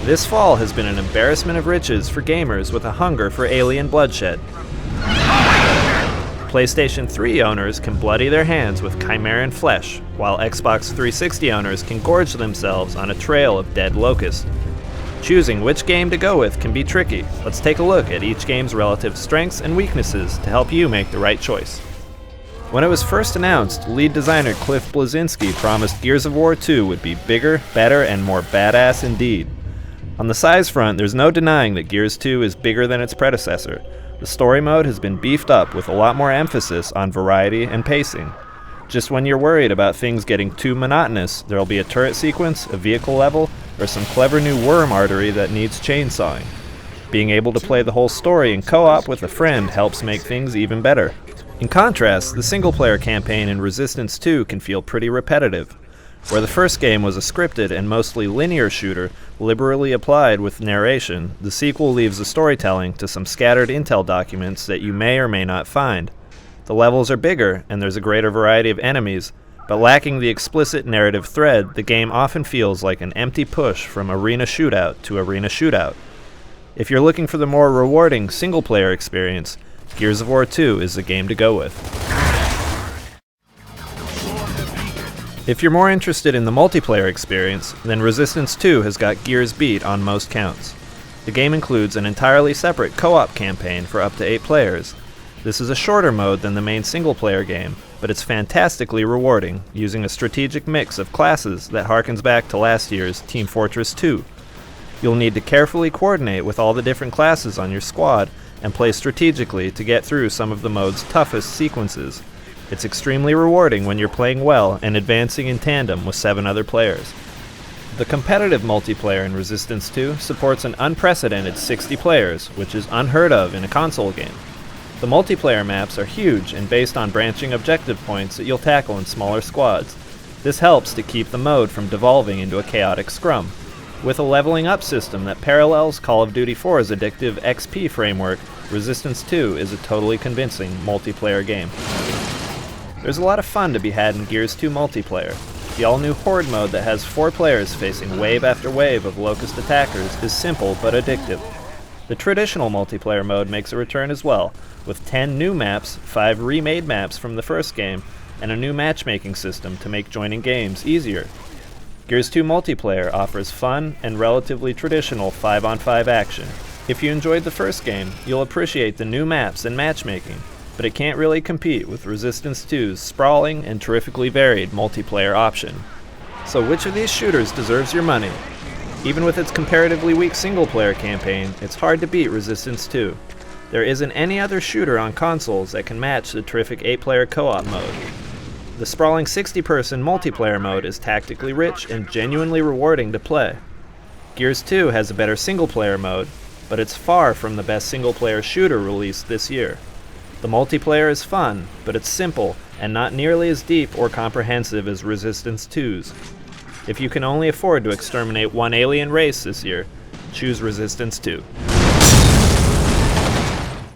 This fall has been an embarrassment of riches for gamers with a hunger for alien bloodshed. PlayStation 3 owners can bloody their hands with chimeran flesh, while Xbox 360 owners can gorge themselves on a trail of dead locusts. Choosing which game to go with can be tricky. Let's take a look at each game's relative strengths and weaknesses to help you make the right choice. When it was first announced, lead designer Cliff Bleszinski promised Gears of War 2 would be bigger, better, and more badass indeed. On the size front, there's no denying that Gears 2 is bigger than its predecessor. The story mode has been beefed up with a lot more emphasis on variety and pacing. Just when you're worried about things getting too monotonous, there'll be a turret sequence, a vehicle level, or some clever new worm artery that needs chainsawing. Being able to play the whole story in co-op with a friend helps make things even better. In contrast, the single-player campaign in Resistance 2 can feel pretty repetitive. Where the first game was a scripted and mostly linear shooter, liberally applied with narration, the sequel leaves the storytelling to some scattered intel documents that you may or may not find. The levels are bigger, and there's a greater variety of enemies, but lacking the explicit narrative thread, the game often feels like an empty push from arena shootout to arena shootout. If you're looking for the more rewarding single-player experience, Gears of War 2 is the game to go with. If you're more interested in the multiplayer experience, then Resistance 2 has got Gears beat on most counts. The game includes an entirely separate co-op campaign for up to 8 players. This is a shorter mode than the main single-player game, but it's fantastically rewarding, using a strategic mix of classes that harkens back to last year's Team Fortress 2. You'll need to carefully coordinate with all the different classes on your squad and play strategically to get through some of the mode's toughest sequences. It's extremely rewarding when you're playing well and advancing in tandem with 7 other players. The competitive multiplayer in Resistance 2 supports an unprecedented 60 players, which is unheard of in a console game. The multiplayer maps are huge and based on branching objective points that you'll tackle in smaller squads. This helps to keep the mode from devolving into a chaotic scrum. With a leveling up system that parallels Call of Duty 4's addictive XP framework, Resistance 2 is a totally convincing multiplayer game. There's a lot of fun to be had in Gears 2 multiplayer. The all-new Horde mode that has 4 players facing wave after wave of Locust attackers is simple but addictive. The traditional multiplayer mode makes a return as well, with 10 new maps, 5 remade maps from the first game, and a new matchmaking system to make joining games easier. Gears 2 multiplayer offers fun and relatively traditional 5-on-5 action. If you enjoyed the first game, you'll appreciate the new maps and matchmaking, but it can't really compete with Resistance 2's sprawling and terrifically varied multiplayer option. So which of these shooters deserves your money? Even with its comparatively weak single-player campaign, it's hard to beat Resistance 2. There isn't any other shooter on consoles that can match the terrific 8-player co-op mode. The sprawling 60-person multiplayer mode is tactically rich and genuinely rewarding to play. Gears 2 has a better single-player mode, but it's far from the best single-player shooter released this year. The multiplayer is fun, but it's simple and not nearly as deep or comprehensive as Resistance 2's. If you can only afford to exterminate one alien race this year, choose Resistance 2.